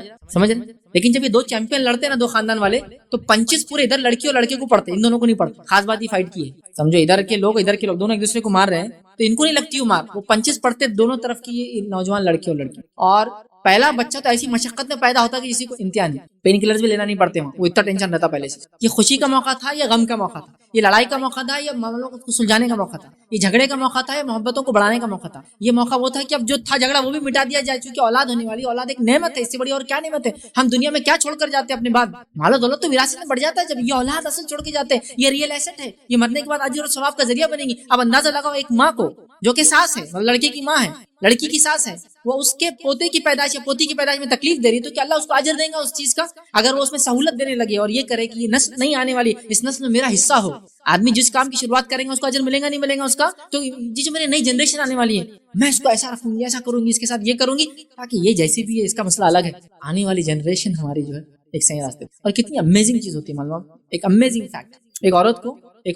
لیکن جب یہ 2 چیمپئن لڑتے ہیں نا، 2 خاندان والے، تو پنچز پورے ادھر لڑکی اور لڑکے کو پڑتے، ان دونوں کو نہیں پڑتے، خاص بات یہ فائٹ کی ہے، سمجھو ادھر کے لوگ دونوں ایک دوسرے کو مار رہے ہیں تو ان کو نہیں لگتی وہ مار، وہ پنچز پڑتے دونوں طرف کی نوجوان لڑکے اور لڑکی، اور پہلا بچہ تو ایسی مشقت میں پیدا ہوتا کہ کسی کو امتحان پین کلرز بھی لینا نہیں پڑتے وہاں، وہ اتنا ٹینشن رہتا پہلے سے، یہ خوشی کا موقع تھا یا غم کا موقع تھا، یہ لڑائی کا موقع تھا یا معاملوں کو سلجھانے کا موقع تھا، یہ جھگڑے کا موقع تھا یا محبتوں کو بڑھانے کا موقع تھا، یہ موقع وہ تھا کہ اب جو تھا جھگڑا وہ بھی مٹا دیا جائے، چونکہ اولاد ہونے والی، اولاد ایک نعمت ہے، اس سے بڑی اور کیا نعمت ہے، ہم دنیا میں کیا چھوڑ کر جاتے ہیں اپنے بعد، مال و دولت تو وراثت میں بڑھ جاتا ہے، جب یہ اولاد اصل چھوڑ کے جاتے ہیں، یہ ریئل ایسٹ ہے، یہ مرنے کے بعد اجر اور ثواب کا ذریعہ بنے گی۔ اب اندازہ لگاؤ ایک ماں کو جو کہ ساس ہے، لڑکے کی ماں ہے، لڑکی کی ساس ہے، وہ اس کے پوتے کی پیدائش یا پوتی کی پیدائش میں تکلیف دے رہی ہے، تو کیا اللہ اس کو اجر دے گا اس چیز کا؟ اگر وہ اس میں سہولت دینے لگے اور یہ کرے کہ یہ نسل نہیں آنے والی، اس نسل میں میرا حصہ ہو، آدمی جس کام کی شروعات کریں گا اس کو اجر ملے گا نہیں ملے گا اس کا، تو جو میری نئی جنریشن آنے والی ہے میں اس کو ایسا رکھوں گی، ایسا کروں گی، اس کے ساتھ یہ کروں گی تاکہ یہ جیسی بھی ہے، اس کا مسئلہ الگ ہے، آنے والی جنریشن ہماری جو ہے ایک صحیح راستے، اور کتنی امیزنگ چیز ہوتی ہے، معلوم ایک امیزنگ فیکٹ، ایک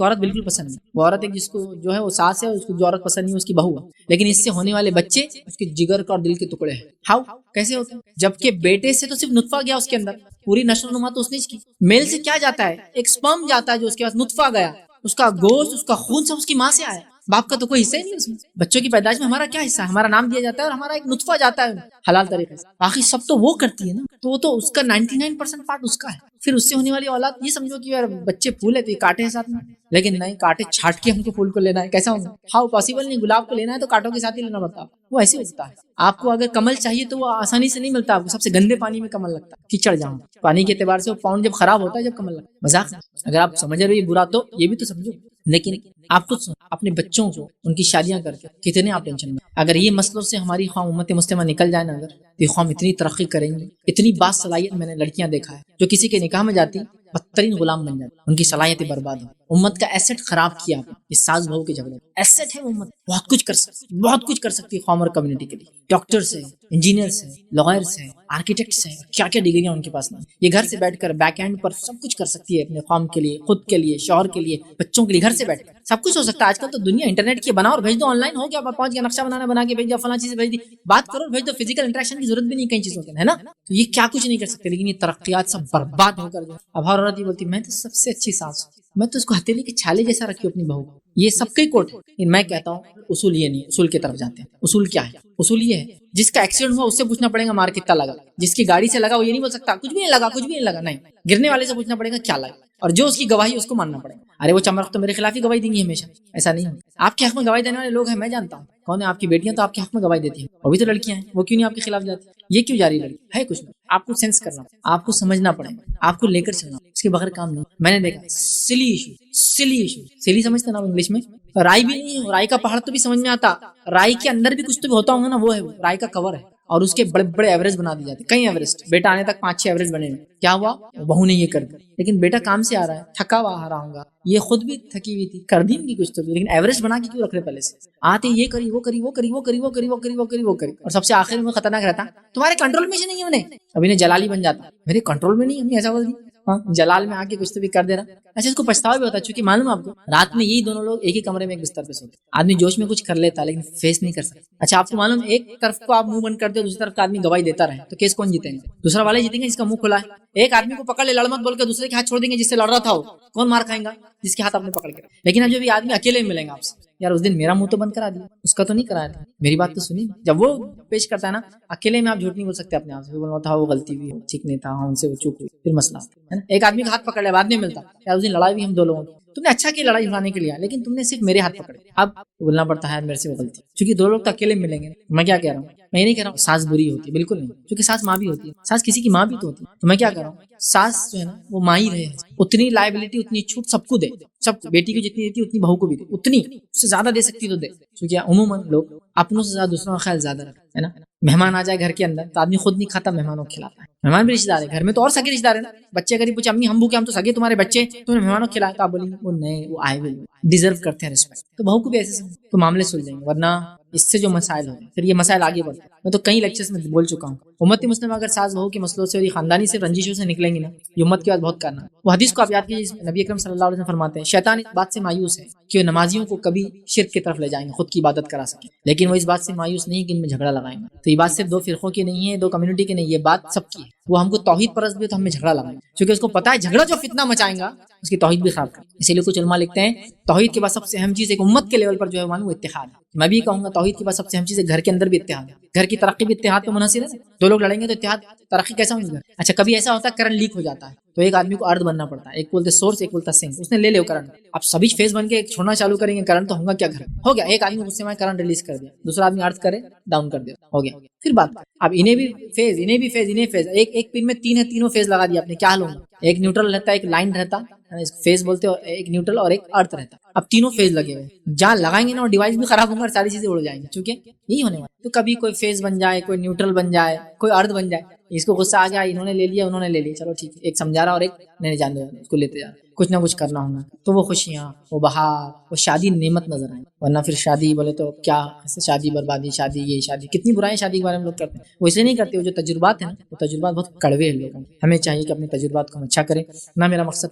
عورت بالکل پسند نہیں، وہ عورت ایک جس کو جو ہے وہ ساس ہے، اس کو جو عورت پسند نہیں اس کی بہو ہے، لیکن اس سے ہونے والے بچے اس کے جگر کا اور دل کے ٹکڑے ہیں، ہاؤ کیسے ہوتے ہیں؟ جبکہ بیٹے سے تو صرف نطفہ گیا اس کے اندر، پوری نشو و نما تو اس نے کی، میل سے کیا جاتا ہے؟ ایک سپرم جاتا ہے جو اس کے پاس نطفہ گیا، اس کا گوشت اس کا خون سب اس کی ماں سے آیا، باپ کا تو کوئی حصہ ہی نہیں اس میں. بچوں کی پیدائش میں ہمارا کیا حصہ ہے؟ ہمارا نام دیا جاتا ہے اور ہمارا ایک نطفہ جاتا ہے حلال طریقے سے. باقی سب تو وہ کرتی ہے نا, تو وہ تو اس کا 99% پارٹ اس کا ہے. پھر اس سے ہونے والی اولاد یہ سمجھو کہ یار بچے پھول ہے تو یہ کاٹے ہیں ساتھ میں, لیکن نہیں, کاٹے چھاٹ کے ہم کو پھول کو لینا ہے, کیسا ہوگا؟ ہاؤ پاسبل نہیں. گلاب کو لینا ہے تو کاٹوں کے ساتھ ہی لینا پڑتا ہے, وہ ایسے ہوتا ہے. آپ کو اگر کمل چاہیے تو وہ آسانی سے نہیں ملتا, آپ کو سب سے گندے پانی میں کمل لگتا ہے, کیچڑ جاؤں پانی کے اعتبار سے وہ پاؤنڈ جب خراب ہوتا ہے جب کمل لگتا ہے. مذاق اگر آپ سمجھ رہے ہو یہ برا تو یہ بھی تو سمجھو. لیکن آپ خود اپنے بچوں کو ان کی شادیاں کر کے کتنے آپ ٹینشن میں. اگر یہ مسئلوں سے ہماری قوم امت مسلمہ نکل جائے نا, اگر یہ قوم اتنی ترقی کریں گی. اتنی باصلاحیت میں نے لڑکیاں دیکھا ہے جو کسی کے نکاح میں جاتی بدترین غلام بن جاتی, ان کی صلاحیتیں برباد ہو. امت کا ایسٹ خراب کیا اس ساس بہو کے جھگڑے. ایسٹ ہے امت, بہت کچھ کر سکتی, بہت کچھ کر سکتی ہے قوم اور کمیونٹی کے لیے. ڈاکٹرس ہیں, انجینئرس ہیں, لائرس ہیں, آرکیٹیکٹس ہیں, کیا کیا ڈگریاں ان کے پاس نا. یہ گھر سے بیٹھ کر بیک اینڈ پر سب کچھ کر سکتی ہے اپنے قوم کے لیے, خود کے لیے, شوہر کے لیے, بچوں کے لیے. گھر سے بیٹھ کر سب کچھ ہو سکتا ہے. آج کل تو دنیا انٹرنیٹ کی, بناؤ اور بھیج دو, آن لائن ہو گیا, پہنچ گیا, نقشہ بنانا بنا کے بھیج دیا, فلاں چیزیں بھیج دی, بات کرو بھیج دو. فزیکل انٹریکشن کی ضرورت بھی نہیں کئی چیزوں کے, ہے نا. تو یہ کیا کچھ نہیں کر سکتے, لیکن یہ ترقیات سب برباد ہو کر جو. اب ہر عورت یہ بولتی میں تو سب سے اچھی ساس ہوں, میں تو اس کو ہتھیلی کے چھالے جیسا رکھی اپنی بہو کو. یہ سب کے کوٹ ہے. میں کہتا ہوں اصول یہ نہیں, اصول کی طرف جاتے ہیں. اصول کیا ہے؟ اصول یہ ہے جس کا ایکسیڈنٹ ہوا اس سے پوچھنا پڑے گا مار کتنا لگا. جس کی گاڑی سے لگا وہ یہ نہیں بول سکتا کچھ بھی نہیں لگا, کچھ بھی نہیں لگا. نہیں, گرنے والے سے پوچھنا پڑے گا کیا لگا, اور جو اس کی گواہی اس کو ماننا پڑے گا. ارے وہ چمرخ تو میرے خلاف ہی گواہی دیں گی ہمیشہ, ایسا نہیں ہوتا. آپ کے حق میں گواہی دینے والے لوگ ہیں, میں جانتا ہوں کون ہے. آپ کی بیٹیاں تو آپ کے حق میں گواہی دیتی ہیں, وہ بھی تو لڑکیاں ہیں, وہ کیوں نہیں آپ کے خلاف جاتی؟ یہ کیوں جاری لڑکی ہے؟ کچھ نہیں. آپ کو سینس کرنا, آپ کو سمجھنا پڑے گا, آپ کو لے کر چلنا, اس کے بغیر کام نہیں. میں نے دیکھا سلی ایشو, سلی سمجھتے نا انگلش میں, رائی بھی نہیں ہے. رائی کا پہاڑ تو بھی سمجھ میں آتا, رائی کے اندر بھی کچھ تو بھی ہوتا ہوگا نا, وہ ہے رائی کا کور ہے, اور اس کے بڑے بڑے ایوریج بنا دی جاتے, کئی ایوریج. بیٹا آنے تک 5-6 ایوریج بنے ہوئے. کیا ہوا؟ بہو نے یہ کر دیا. لیکن بیٹا کام سے آ رہا ہے, تھکا ہوا آ رہا ہوں گا, یہ خود بھی تھکی ہوئی تھی, کر دی کچھ تو بھی, لیکن ایوریج بنا کے کیوں رکھ رہے پہلے سے؟ آتے یہ کری وہ کری وہ کری وہ کری وہ کری وہ کری وہ کری وہ کری, اور سب سے آخر میں خطرناک رہتا تمہارے کنٹرول میں سے نہیں ہے. انہیں اب انہیں جلالی بن جاتا, میرے کنٹرول میں نہیں, ہم نے ایسا بول دی. ہاں, جلال میں آ کے کچھ تو بھی کر دے رہا. اچھا, اس کو پچھتاوا بھی ہوتا ہے, چونکہ معلوم آپ کو رات میں یہی دونوں لوگ ایک ہی کمرے میں ایک بستر پہ سوتے. آدمی جوش میں کچھ کر لیتا لیکن فیس نہیں کر سکتا. اچھا, آپ کو معلوم ایک طرف کو آپ منہ بند کر دو, دوسری طرف کا آدمی گواہی دیتا رہے, تو کیس کون جیتیں گے؟ دوسرا والے جیتیں گے جس کا منہ کھلا ہے. ایک آدمی کو پکڑ لے, لڑ مت بول کے دوسرے کے ہاتھ چھوڑ دیں گے جس سے لڑ رہا تھا, وہ کون مار کھائیں گا؟ جس کے ہاتھ آپ نے پکڑ کے. لیکن اب جب یہ آدمی اکیلے میں ملیں گا آپ سے, یار اس دن میرا منہ تو بند کرا دیا, اس کا تو نہیں کرایا تھا, میری بات تو سنی. جب وہ پیش کرتا ہے نا اکیلے میں, آپ جھوٹ نہیں بول سکتے اپنے آپ سے, بولنا تھا وہ غلطی ہوئی, ٹھیک نہیں تھا, ان سے وہ چوک ہوئی, پھر مسئلہ ہے نا. ایک آدمی کا ہاتھ پکڑ لے, بعد میں ملتا, یار اس دن لڑائی بھی ہم دو لوگوں کی, تم نے اچھا کی لڑائی اٹھانے کے لیے, لیکن تم نے صرف میرے ہاتھ پکڑے. اب بولنا پڑتا ہے میرے سے وہ غلطی, کیونکہ دو لوگ تو اکیلے ملیں گے. میں کیا کہہ رہا ہوں, میں یہ نہیں کہہ رہا ہوں ساس بری ہوتی ہے, بالکل نہیں, کیونکہ ساس ماں بھی ہوتی ہے, ساس کسی کی ماں بھی تو ہوتی ہے. تو میں کیا کہہ رہا ہوں, ساس جو ہے نا وہ ماں ہی رہے, اتنی لائبلٹی اتنی چھوٹ سب کو دے, سب کو, بیٹی کو جتنی دیتی اتنی بہو کو بھی دے, اتنی, اس سے زیادہ دے سکتی تو دے. کیونکہ عموماً لوگ اپنوں سے زیادہ دوسروں کا خیال زیادہ رکھتے ہیں نا. مہمان آ جائے گھر کے اندر تو آدمی خود نہیں کھاتا, مہمانوں کو کھلاتا ہے. مہمان بھی رشتے دار ہے گھر میں, تو اور سگے رشتے دار ہے نا. بچے اگر پوچھے امی ہم بھوکے, ہم تو سگے تمہارے بچے, تم نے مہمانوں کو کھلایا, تو آپ بولیں گے وہ نئے, وہ آئے ہوئے ڈیزرو کرتے ہیں رسپیکٹ. تو بہو کو بھی ایسے تو معاملے سل جائیں گے, ورنہ اس سے جو مسائل ہوتے ہیں پھر یہ مسائل آگے بڑھتے ہیں. میں تو کئی لیکچرز میں بول چکا ہوں, امت مسلمہ اگر ساس بہو کے مسئلوں سے اور خاندانی سے رنجشوں سے نکلیں گی نا, یہ امت کے بعد بہت کرنا. وہ حدیث کو آپ یاد کیجیے, نبی اکرم صلی اللہ علیہ وسلم فرماتے ہیں شیطان اس بات سے مایوس ہے کہ نمازیوں کو کبھی شرک کی طرف لے جائیں گے, خود کی عبادت کرا سکیں, لیکن وہ اس بات سے مایوس نہیں کہ ان میں جھگڑا لگائیں گے. تو یہ بات صرف دو فرقوں کی نہیں ہے, دو کمیونٹی کی نہیں, یہ بات سب کی ہے. وہ ہم کو توحید پرست بھی تو ہم میں جھگڑا لگائیں گے, کیونکہ اس کو پتا ہے جھگڑا جو فتنہ مچائیں گا اس کی توحید بھی خراب کرے. اسی لیے کچھ علماء لکھتے ہیں توحید کے بعد سب سے اہم چیز ایک امت کے لیول پر جو ہے وہ اتحاد ہے. میں بھی کہوں گا توحید کے بعد سب سے اہم چیز ہے گھر کے اندر بھی اتحاد ہے. گھر کی ترقی بھی اتحاد پہ منحصر ہے. دو لوگ لڑیں گے تو اتحاد ترقی کیسا ہوگا؟ اچھا, کبھی ایسا ہوتا ہے کرنٹ لیک ہو جاتا ہے تو ایک آدمی کو ارد بننا پڑتا ہے, ایک بولتے سورس ایک بولتا سنک, اس نے لے لے کرنٹ. اب سبھی فیز بن کے ایک چھوڑنا چالو کریں گے کرنٹ, تو ہوگا کیا؟ گھر ہو گیا. ایک آدمی غصے میں کرنٹ ریلیز کر دیا, دوسرا آدمی ارد کرے ڈاؤن کر دیا, ہو گیا. پھر بات اب انہیں بھی فیز, انہیں بھی فیز, انہیں فیز, ایک پن میں تین ہے, تینوں فیز لگا دیا آپ نے, کیا حل ہوگا؟ ایک نیوٹرل رہتا ہے, ایک لائن رہتا, فیز بولتے ہو, ایک نیوٹرل اور ایک ارتھ رہتا. اب تینوں فیز لگے ہوئے, جہاں لگائیں گے نا ڈیوائس بھی خراب ہوں گا اور ساری چیزیں اڑ جائیں گی, چونکہ یہی ہونے والا. تو کبھی کوئی فیز بن جائے, کوئی نیوٹرل بن جائے, کوئی ارتھ بن جائے, اس کو غصہ آ گیا, انہوں نے لے لیا, انہوں نے لے لیا, چلو ٹھیک ہے, ایک سمجھا رہا اور ایک نہیں جان دے رہا, اس کو لیتے جا رہا, کچھ نہ کچھ کرنا ہوگا. تو وہ خوشیاں, وہ بہار, وہ شادی نعمت نظر آئے. ورنہ پھر شادی بولے تو کیا, شادی بربادی, شادی یہ شادی, کتنی برائیاں شادی کے بارے میں لوگ کرتے ہیں. وہ اسے نہیں کرتے, وہ جو تجربات ہیں نا, وہ تجربات بہت کڑوے ہیں لوگوں. ہمیں چاہیے کہ اپنے تجربات کو ہم اچھا کریں. نہ میرا مقصد